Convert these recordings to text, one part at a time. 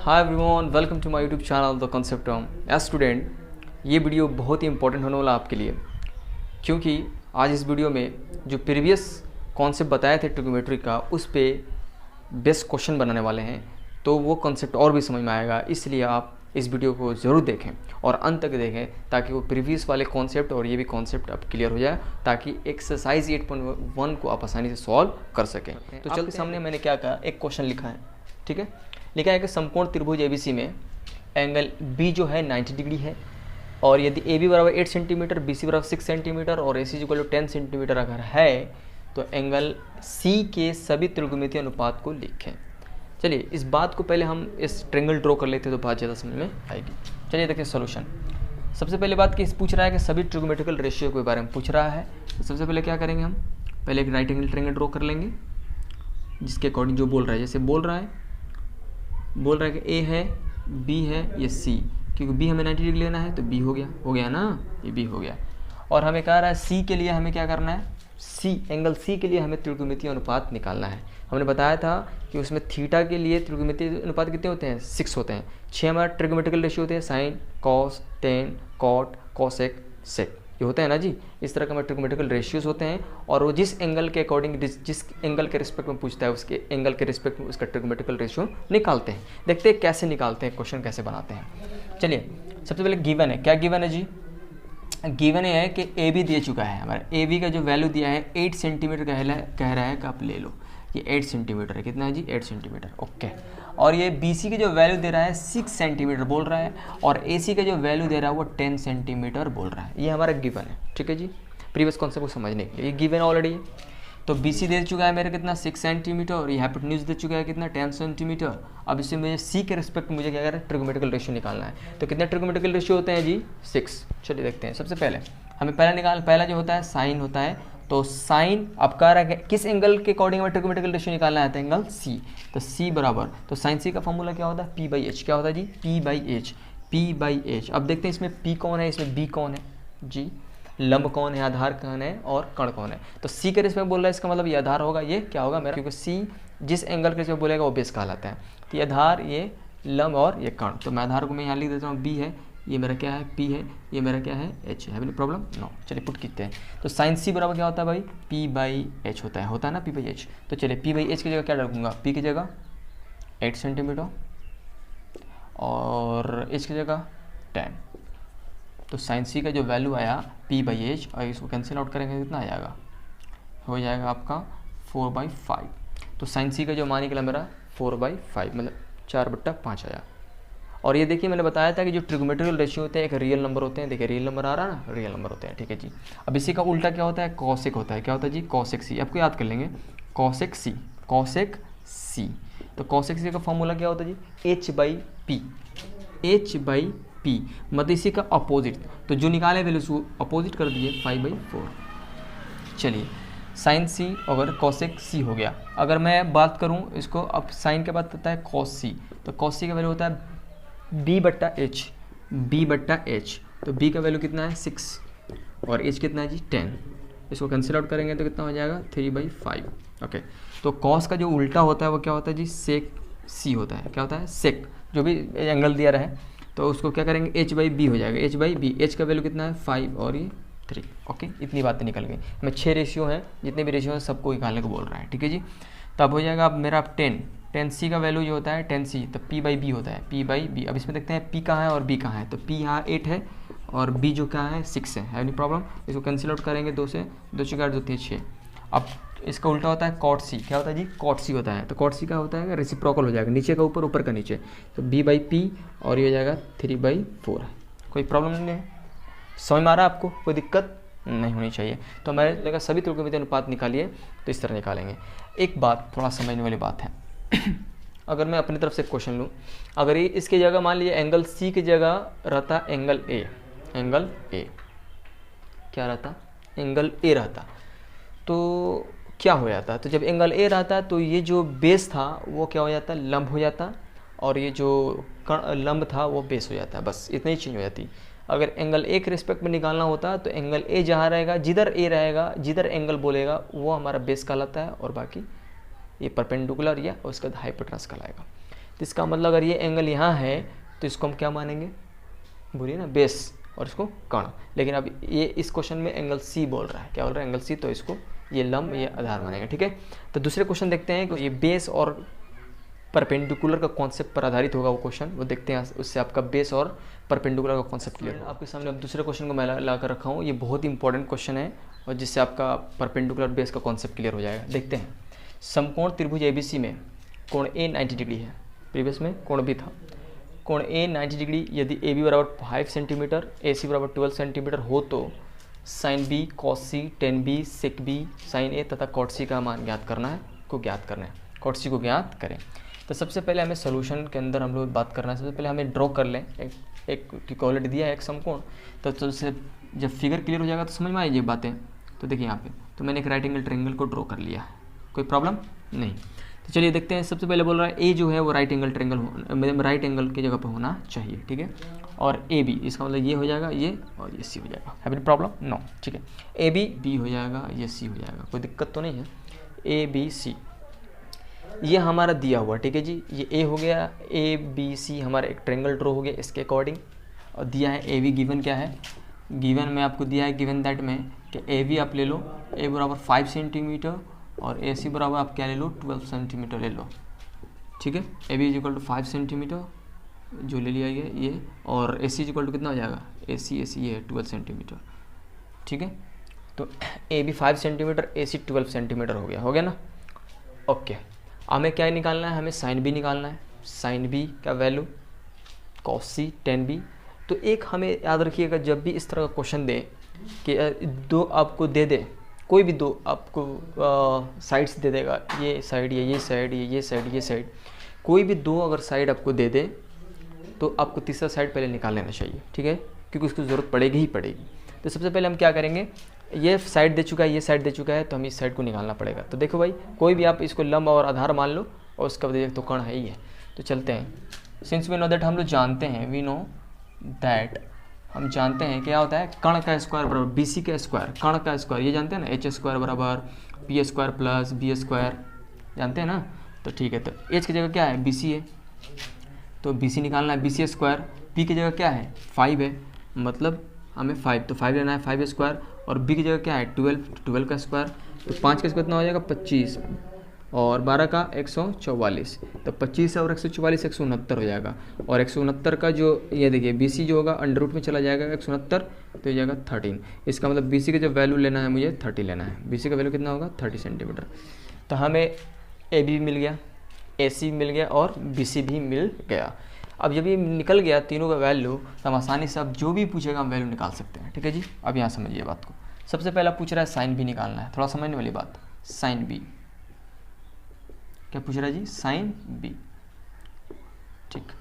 Hi everyone, welcome to my YouTube channel the concept of edge student. ये वीडियो बहुत ही इंपॉर्टेंट होने वाला आपके लिए, क्योंकि आज इस वीडियो में जो प्रीवियस कॉन्सेप्ट बताए थे ट्रिग्नोमेट्री का, उस पे बेस्ट क्वेश्चन बनाने वाले हैं, तो वो कॉन्सेप्ट और भी समझ में आएगा। इसलिए आप इस वीडियो को ज़रूर देखें और अंत तक देखें, ताकि वो प्रीवियस वाले कॉन्सेप्ट और ये भी कॉन्सेप्ट अब क्लियर हो जाए, ताकि एक्सरसाइज 8.1 को आप आसानी से सॉल्व कर सकें। तो चलते सामने मैंने क्या कहा, एक क्वेश्चन लिखा है, ठीक है। लिखा है कि समकोण त्रिभुज एबीसी में एंगल बी जो है 90 डिग्री है, और यदि ए बी बराबर 8 सेंटीमीटर, बी सी बराबर 6 सेंटीमीटर और A C equal to 10 centimetre अगर है, तो एंगल सी के सभी त्रिकोणमितीय अनुपात को लिखें। चलिए इस बात को पहले हम इस ट्रायंगल ड्रॉ कर लेते हैं, तो बात ज़्यादा समझ में आएगी। चलिए देखते हैं सोल्यूशन। सबसे पहले बात कि पूछ रहा है कि सभी ट्रिग्नोमेट्रिकल रेशियो के बारे में पूछ रहा है। तो सबसे पहले क्या करेंगे, हम पहले एक राइट एंगल ट्रायंगल ड्रॉ कर लेंगे, जिसके अकॉर्डिंग जो बोल रहा है, जैसे बोल रहा है कि ए है, बी है, ये सी, क्योंकि बी हमें 90 डिग्री लेना है, तो बी हो गया ना, ये बी हो गया। और हमें कह रहा है सी के लिए हमें क्या करना है, सी एंगल सी के लिए हमें त्रिकोणमितीय अनुपात निकालना है। हमने बताया था कि उसमें थीटा के लिए त्रिकोणमितीय अनुपात कितने होते हैं, 6 होते हैं। 6 हमारा ट्रिग्नोमेट्रिकल रेशियो होते हैं, sine, cos, tan, cot, cosec, sec, ये होता है ना जी। इस तरह के हमारे ट्रिग्नोमेट्रिकल रेशियोज होते हैं, और वो जिस एंगल के अकॉर्डिंग, जिस एंगल के रिस्पेक्ट में पूछता है, उसके एंगल के रिस्पेक्ट में उसका ट्रिग्नोमेट्रिकल रेशियो निकालते हैं। देखते हैं कैसे निकालते हैं, क्वेश्चन कैसे बनाते हैं। चलिए सबसे पहले गिवन है, क्या गिवन है जी, गिवन है कि ए बी दे चुका है, हमारा ए बी का जो वैल्यू दिया है 8 सेंटीमीटर कह रहा है कि आप ले लो, ये 8 सेंटीमीटर है। कितना है जी, 8 सेंटीमीटर, ओके। और ये बी सी का जो वैल्यू दे रहा है 6 सेंटीमीटर बोल रहा है, और ए सी का जो वैल्यू दे रहा है वो 10 सेंटीमीटर बोल रहा है। ये हमारा गिवन है, ठीक है जी। प्रीवियस कॉन्सेप्ट को समझने के लिए ये गिवन ऑलरेडी है। तो बी सी दे चुका है मेरे कितना, 6 सेंटीमीटर, और ये हाइपोटेन्यूज दे चुका है कितना, 10 सेंटीमीटर। अब इससे मुझे सी के रिस्पेक्ट मुझे क्या करना है, ट्रिग्नोमेट्रिकल रेशियो निकालना है। तो कितने ट्रिग्नोमेट्रिकल रेशियो होते हैं जी, 6। चलिए देखते हैं। सबसे पहले हमें पहला जो होता है साइन होता है। तो साइन अब कह रहा है किस एंगल के अकॉर्डिंग हमें ट्रिग्नोमेट्रिकल रेशियो निकालना है, तो एंगल सी। तो सी बराबर, तो साइन सी का फॉर्मूला क्या होता है, पी बाई एच। क्या होता है जी, पी बाई एच। अब देखते हैं इसमें पी कौन है, इसमें बी कौन है जी, लंब कौन है, आधार कौन है, और कण कौन है। तो सी के रिस्पेक्ट बोल रहा है, इसका मतलब ये आधार होगा, ये क्या होगा मेरा, क्योंकि सी जिस एंगल के रिस्पेक्ट बोलेगा वो बेस कहलाता है। तो ये आधार, ये लंब और ये कण। तो मैं आधार को मैं यहाँ लिख देता हूँ, बी है, ये मेरा क्या है, पी है, ये मेरा क्या है, एच है। No problem, no. चलिए पुट करते हैं। तो साइन सी बराबर क्या होता है भाई, पी बाई एच होता है ना, पी बाई एच। तो चलिए पी बाई एच की जगह क्या रखूँगा, पी की जगह 8 सेंटीमीटर और एच की जगह 10। तो साइन सी का जो वैल्यू आया पी बाई एच, और इसको कैंसिल आउट करेंगे कितना आ जाएगा, हो जाएगा आपका 4/5। तो साइन सी का जो मान निकला मेरा 4/5, मतलब 4/5 आया। और ये देखिए मैंने बताया था कि जो ट्रिग्नोमेट्रिकल रेशियो होते हैं एक रियल नंबर होते हैं। देखिए रियल नंबर आ रहा है ना, रियल नंबर होते हैं, ठीक है जी। अब इसी का उल्टा क्या होता है, कॉसेक होता है। क्या होता है जी, कॉसेक सी। आपको याद कर लेंगे, कॉसेक सी। तो कॉसेक सी का फॉर्मूला क्या होता है जी, H/P, मतलब इसी का अपोजिट। तो जो निकाले वैल्यू उसको अपोजिट कर दिए, 5/4। चलिए साइन सी अगर कॉसेक सी हो गया। अगर मैं बात करूं इसको, अब साइन के बाद होता है कॉस सी। तो कॉस सी का वैल्यू होता है B/H। तो B का वैल्यू कितना है, 6, और H कितना है जी, 10। इसको कैंसिल आउट करेंगे तो कितना हो जाएगा, 3/5, ओके। तो कॉस का जो उल्टा होता है वो क्या होता है जी, सेक सी होता है। क्या होता है, सेक, जो भी एंगल दिया रहे, तो उसको क्या करेंगे, H/B हो जाएगा, H/B। H का वैल्यू कितना है, 5, और ये 3, ओके। इतनी बातें निकल गई। हमें 6 रेशियो हैं, जितने भी रेशियो हैं सबको निकालने को बोल रहा है, ठीक है जी। तब हो जाएगा अब मेरा 10 सी का वैल्यू जो होता है 10 सी, तो P/B होता है, P/B। अब इसमें देखते हैं P कहाँ है और B कहाँ है। तो P यहाँ 8 है और B जो कहाँ है, 6 है। एनी प्रॉब्लम, इसको कैंसिल आउट करेंगे 2 से, 2 4 8 2 3 6। अब इसका उल्टा होता है कॉट सी। क्या होता है जी, कॉट सी होता है। तो कॉट सी का होता है रेसिप्रोकल हो जाएगा, नीचे का ऊपर, ऊपर का नीचे। तो B/P, और ये हो जाएगा 3/4। कोई प्रॉब्लम नहीं है, समझ में आ रहा है आपको, कोई दिक्कत नहीं होनी चाहिए। तो हमारे लगा सभी त्रिकोणमितीय अनुपात निकालिए, तो इस तरह निकालेंगे। एक बात थोड़ा समझने वाली बात है अगर मैं अपनी तरफ से क्वेश्चन लूँ, अगर ये इसकी जगह मान लीजिए एंगल सी की जगह रहता एंगल ए, क्या रहता, एंगल ए रहता, तो क्या हो जाता। तो जब एंगल ए रहता तो ये जो बेस था वो क्या हो जाता, लंब हो जाता, और ये जो लंब था वो बेस हो जाता। बस इतनी ही चेंज हो जाती। अगर एंगल ए के रिस्पेक्ट में निकालना होता तो एंगल ए जहाँ रहेगा, जिधर ए रहेगा, जिधर एंगल बोलेगा वो हमारा बेस कहलाता है, और बाकी ये परपेंडिकुलर या उसका हाइपोटेनस कहलाएगा। तो इसका मतलब अगर ये एंगल यहाँ है तो इसको हम क्या मानेंगे, बोलिए ना, बेस, और इसको कर्ण। लेकिन अब ये इस क्वेश्चन में एंगल सी बोल रहा है, क्या बोल रहा है, एंगल सी, तो इसको ये लंब, ये आधार मानेगा। ठीक है, तो दूसरे क्वेश्चन देखते हैं कि ये बेस और परपेंडिकुलर का कॉन्सेप्ट पर आधारित होगा वो क्वेश्चन, वो देखते हैं, उससे आपका बेस और परपेंडिकुलर का कॉन्सेप्ट क्लियर है। आपके सामने अब दूसरे क्वेश्चन को मैं ला कर रखा हूँ, ये बहुत ही इंपॉर्टेंट क्वेश्चन है और जिससे आपका परपेंडिकुलर बेस का कॉन्सेप्ट क्लियर हो जाएगा। देखते हैं, समकोण त्रिभुज ABC में कोण A 90 डिग्री है, प्रीवियस में कोण B था, कोण A 90 डिग्री यदि AB बराबर 5 सेंटीमीटर, AC बराबर 12 सेंटीमीटर हो तो sign B cos C tan B sec B sin A तथा cot C का मान ज्ञात करना है, cot C को ज्ञात करें। तो सबसे पहले हमें सोल्यूशन के अंदर हम लोग बात करना है, सबसे पहले हमें ड्रॉ कर लें एक ऑलरेडी दिया है एक समकोण, तो उससे जब फिगर क्लियर हो जाएगा तो समझ में आएगी बातें। तो देखिए यहाँ पे तो मैंने एक राइट एंगल ट्रायंगल को ड्रॉ कर लिया है, कोई प्रॉब्लम नहीं। तो चलिए देखते हैं, सबसे पहले बोल रहा है ए जो है वो right angle triangle right angle की जगह पर होना चाहिए। ठीक है, और ए बी, इसका मतलब ये हो जाएगा ये और ये सी हो जाएगा। है एनी प्रॉब्लम? नो। ठीक है, ए बी बी हो जाएगा, ये सी हो जाएगा, कोई दिक्कत तो नहीं है। ए बी सी ये हमारा दिया हुआ, ठीक है जी, ये ए हो गया, ए बी सी हमारा एक ट्रायंगल ड्रॉ हो गया इसके अकॉर्डिंग, और दिया है ए बी, गिवन क्या है, गिवन में आपको दिया है, गिवन दैट में कि ए बी आप ले लो, ए बराबर 5 सेंटीमीटर और ए सी बराबर आप क्या ले लो, 12 सेंटीमीटर ले लो। ठीक है, A B is equal to 5 centimetre जो ले लिया ये, और A C is equal to कितना हो जाएगा, ए सी ये है 12 सेंटीमीटर। ठीक है, तो A B 5 centimetre, A C 12 centimetre हो गया ना। ओके, हमें क्या निकालना है, हमें साइन बी निकालना है, साइन बी का वैल्यू कॉस सी टेन बी। तो एक हमें याद रखिएगा, जब भी इस तरह का क्वेश्चन दे कि दो आपको दे दे, कोई भी दो आपको साइड्स दे देगा, ये साइड ये साइड ये साइड, कोई भी दो अगर साइड आपको दे दे तो आपको तीसरा साइड पहले निकाल लेना चाहिए। ठीक है, क्योंकि उसकी ज़रूरत पड़ेगी ही पड़ेगी। तो सबसे पहले हम क्या करेंगे, ये साइड दे चुका है, ये साइड दे चुका है, तो हमें इस साइड को निकालना पड़ेगा। तो देखो भाई, कोई भी आप इसको लंब और आधार मान लो और उसका वजह तो कर्ण है ही है। तो चलते हैं, सिंस वी नो दैट, हम लोग जानते हैं, वी नो दैट, हम जानते हैं क्या होता है, कर्ण का स्क्वायर बराबर बी सी का स्क्वायर, कर्ण का स्क्वायर ये जानते हैं ना, एच स्क्वायर बराबर P square plus B square, जानते हैं ना। तो ठीक है, तो एच की जगह क्या है, बी सी है, तो बी सी निकालना है, बी सी स्क्वायर, पी की जगह क्या है 5 है, मतलब हमें 5, तो 5 लेना है, 5 स्क्वायर, और बी की जगह क्या है 12 का स्क्वायर, तो 5 का स्क्वायर कितना हो जाएगा 25, और 12 का 144, तो 25 और 144 169 हो जाएगा, और 169 का जो ये देखिए बी सी जो होगा अंडर रूट में चला जाएगा 169, तो ये जाएगा 13। इसका मतलब बी सी का जो वैल्यू लेना है मुझे 30 लेना है, बी सी का वैल्यू कितना होगा 30 सेंटीमीटर। तो हमें ए बी मिल गया, ए सी मिल गया और बी सी भी मिल गया। अब जब ये निकल गया तीनों का वैल्यू, तो हम आसानी से अब जो भी पूछेगा हम वैल्यू निकाल सकते हैं। ठीक है जी, अब यहाँ समझिए बात को। सबसे पहला पूछ रहा है साइन बी निकालना है, थोड़ा समझने वाली बात, साइन बी क्या पूछ रहा है जी, साइन बी। ठीक,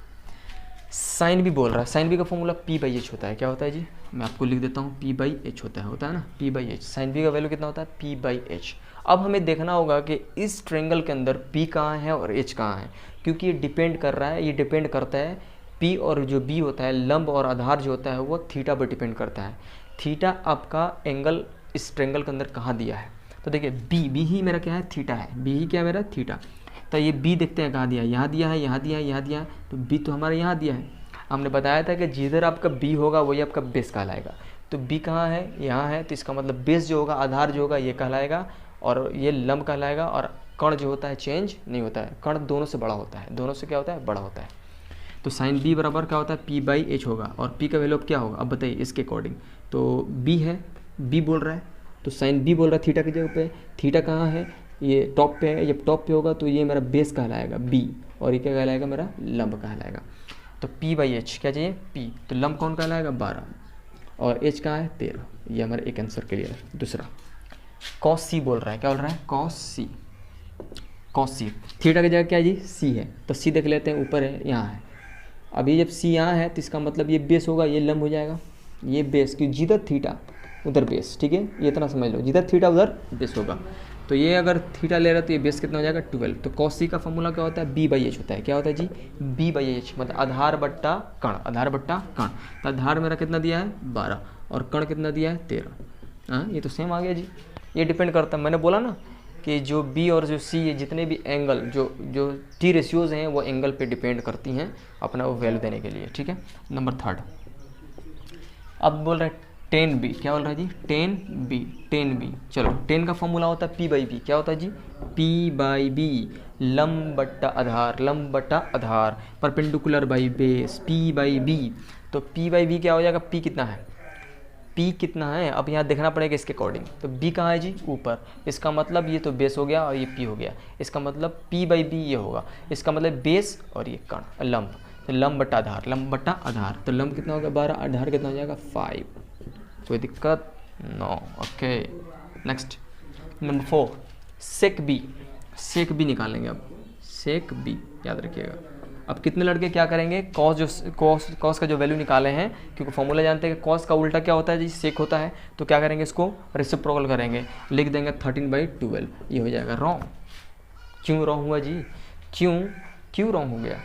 साइन बी बोल रहा है, साइन बी का फॉर्मूला पी बाई एच होता है, क्या होता है जी, मैं आपको लिख देता हूँ, पी बाई एच होता है ना, P by H. Sine B का वैल्यू कितना होता है, पी बाई एच। अब हमें देखना होगा कि इस ट्रायंगल के अंदर पी कहाँ है और एच कहाँ है, क्योंकि ये डिपेंड कर रहा है, ये डिपेंड करता है पी और जो बी होता है, लंब और आधार जो होता है वो थीटा पर डिपेंड करता है। थीटा आपका एंगल इस ट्रायंगल के अंदर कहाँ दिया है, तो देखिए बी ही मेरा क्या है, थीटा है, बी ही क्या मेरा थीटा। तो ये बी देखते हैं कहाँ दिया है, यहाँ दिया है, यहाँ दिया है, यहाँ दिया है, तो बी तो हमारा यहाँ दिया है। हमने बताया था कि जिधर आपका बी होगा वही आपका बेस कहलाएगा। तो बी कहाँ है, यहाँ है, तो इसका मतलब बेस जो होगा, आधार जो होगा ये कहलाएगा, और ये लंब कहलाएगा, और कर्ण जो होता है चेंज नहीं होता है, कर्ण दोनों से बड़ा होता है, दोनों से क्या होता है, बड़ा होता है। तो साइन बी बराबर क्या होता है, पी बाई एच होगा, और पी का वैल्यू अब क्या होगा, अब बताइए इसके अकॉर्डिंग। तो बी है, बी बोल रहा है, तो साइन बी बोल रहा है थीटा की जगह पे, थीटा कहाँ है, ये टॉप पे है, जब टॉप पे होगा तो ये मेरा बेस कहलाएगा बी, और ये क्या कहलाएगा, मेरा लंब कहलाएगा। तो पी बाई एच क्या चाहिए, पी, तो लंब कौन कहलाएगा 12, और एच कहाँ है 13, ये हमारा एक आंसर क्लियर है। दूसरा कॉस सी बोल रहा है, क्या बोल रहा है, कॉस सी, कॉस सी, थीटा की जगह क्या है जी, सी है, तो सी देख लेते हैं, ऊपर है, यहाँ है। अभी जब सी यहाँ है तो इसका मतलब ये बेस होगा, ये लंब हो जाएगा, ये बेस, क्योंकि जिधर थीटा उधर बेस। ठीक है, ये इतना समझ लो, जिधर थीटा उधर बेस होगा। तो ये अगर थीटा ले रहा है तो ये बेस कितना हो जाएगा 12। तो कॉस सी का फॉर्मूला क्या होता है, बी बाई एच होता है, क्या होता है जी, बी बाई एच, मतलब आधार बट्टा कर्ण, आधार बट्टा कर्ण। तो आधार मेरा कितना दिया है 12, और कर्ण कितना दिया है 13। हाँ, ये तो सेम आ गया जी, ये डिपेंड करता है, मैंने बोला ना कि जो बी और जो सी, ये जितने भी एंगल जो टी रेशियोज़ हैं वो एंगल पे डिपेंड करती हैं अपना वो वैल्यू देने के लिए, ठीक है। नंबर 3 अब बोल रहा है 10b, क्या बोल रहा है जी 10b। चलो 10 का फॉर्मूला होता है p/b, क्या होता है जी p/b, लंब बट्टा आधार, परपेंडिकुलर बाई बेस, p/b। तो p/b क्या हो जाएगा, p कितना है, p कितना है, अब यहाँ देखना पड़ेगा इसके अकॉर्डिंग। तो b कहाँ है जी, ऊपर, इसका मतलब ये तो बेस हो गया और ये p हो गया, इसका मतलब p/b ये होगा, इसका मतलब बेस और ये कण लंब, तो लंब बट्टा आधार, तो लंब कितना होगा 12, आधार कितना हो जाएगा 5, कोई दिक्कत नो। ओके नेक्स्ट नंबर 4 सेक बी निकालेंगे। अब सेक बी याद रखिएगा। अब कितने लड़के क्या करेंगे, कॉस का जो वैल्यू निकाले हैं, क्योंकि फॉर्मूला जानते हैं कि कॉस का उल्टा क्या होता है जी, सेक होता है, तो क्या करेंगे इसको रेसिप्रोकल करेंगे, लिख देंगे 13/12, ये हो जाएगा रॉन्ग। क्यों रॉन्ग हुआ जी, क्यों रॉन्ग हो गया,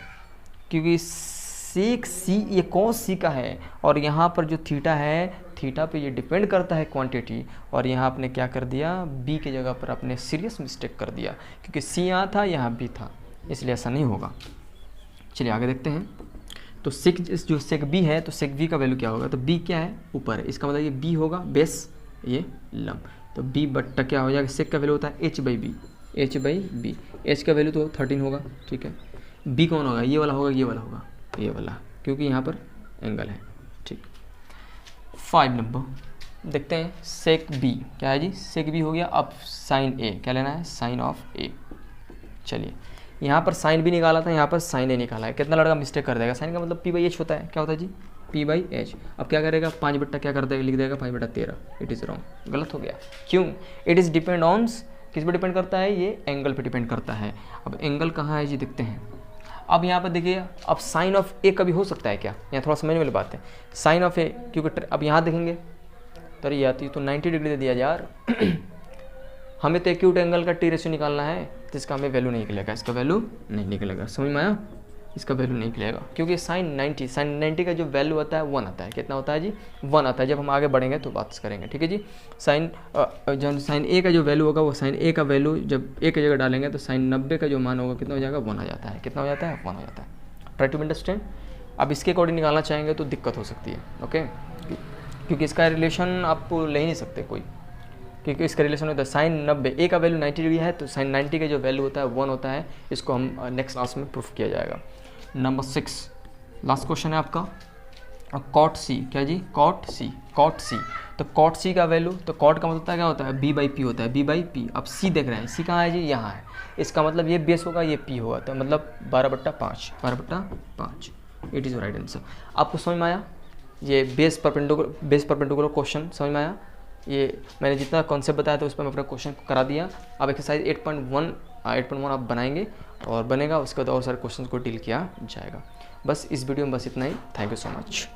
क्योंकि सेक सी ये कॉस सी का है और यहाँ पर जो थीटा है, थीटा पे ये डिपेंड करता है क्वांटिटी, और यहाँ आपने क्या कर दिया, बी की जगह पर आपने सीरियस मिस्टेक कर दिया, क्योंकि सी यहाँ था यहाँ बी था, इसलिए ऐसा नहीं होगा। चलिए आगे देखते हैं। तो जो सेक बी है, तो सेक बी का वैल्यू क्या होगा, तो बी क्या है ऊपर है, इसका मतलब ये बी होगा बेस, ये लंब, तो बी बट्टा क्या हो जाएगा, सेक का वैल्यू होता है h/b, h का वैल्यू तो 13 होगा, ठीक है। बी कौन होगा, ये वाला होगा, ये वाला, क्योंकि यहाँ पर एंगल है, ठीक। 5 नंबर देखते हैं, सेक बी क्या है जी, सेक बी हो गया। अब साइन ए क्या लेना है, साइन ऑफ ए। चलिए यहाँ पर साइन बी निकाला था, यहाँ पर साइन ए निकाला है, कितना लड़का मिस्टेक कर देगा, साइन का मतलब p/h होता है, क्या होता है जी p/h। अब क्या करेगा, 5 बट्टा क्या कर देगा, लिख देगा 5/13, इट इज़ रॉन्ग, गलत हो गया। क्यों, इट इज़ डिपेंड ऑन, किस पे डिपेंड करता है, ये एंगल पे डिपेंड करता है। अब एंगल कहाँ है जी, देखते हैं। अब यहाँ पर देखिए, अब साइन ऑफ ए कभी हो सकता है क्या, यहाँ थोड़ा समझने वाली बात है, साइन ऑफ ए, क्योंकि अब यहाँ देखेंगे तो ये आती तो 90 डिग्री दे दिया यार हमें तो एक्यूट एंगल का टी रेशियो निकालना है, तो इसका हमें वैल्यू नहीं निकलेगा, इसका वैल्यू नहीं निकलेगा, समझ में आया, इसका वैल्यू नहीं निकलेगा, क्योंकि साइन 90 का जो वैल्यू आता है 1 आता है, कितना होता है जी 1 आता है। जब हम आगे बढ़ेंगे तो बात करेंगे, ठीक है जी। साइन ए का जो वैल्यू होगा, वो साइन ए का वैल्यू जब ए की जगह डालेंगे तो साइन 90 का जो मान होगा कितना हो जाएगा, 1 आ जाता है, कितना हो जाता है 1 हो जाता है। Try to understand. अब इसके अकॉर्डिंग निकालना चाहेंगे तो दिक्कत हो सकती है, ओके, क्योंकि इसका रिलेशन आप ले ही नहीं सकते कोई, क्योंकि इसका रिलेशन होता है साइन 90, ए का वैल्यू 90 डिग्री है, तो साइन 90 का जो वैल्यू होता है 1 होता है। इसको हम नेक्स्ट क्लास में प्रूफ किया जाएगा। नंबर 6 लास्ट क्वेश्चन है आपका, कॉट सी, क्या जी कॉट सी, तो कॉट सी का वैल्यू, तो कॉट का मतलब क्या होता है, b/p होता है, b/p। अब सी देख रहे हैं, सी कहाँ है जी, यहाँ है, इसका मतलब ये बेस होगा, ये p होगा, तो मतलब 12/5, इट इज़ राइट आंसर। आपको समझ में आया, ये बेस परपेंडिकुलर क्वेश्चन समझ में आया। ये मैंने जितना कॉन्सेप्ट बताया था उस पर मैं अपना क्वेश्चन करा दिया। अब एक्सरसाइज 8.1 आप बनाएंगे और बनेगा, उसके बाद और सारे क्वेश्चन को डील किया जाएगा। बस इस वीडियो में बस इतना ही। Thank you so much.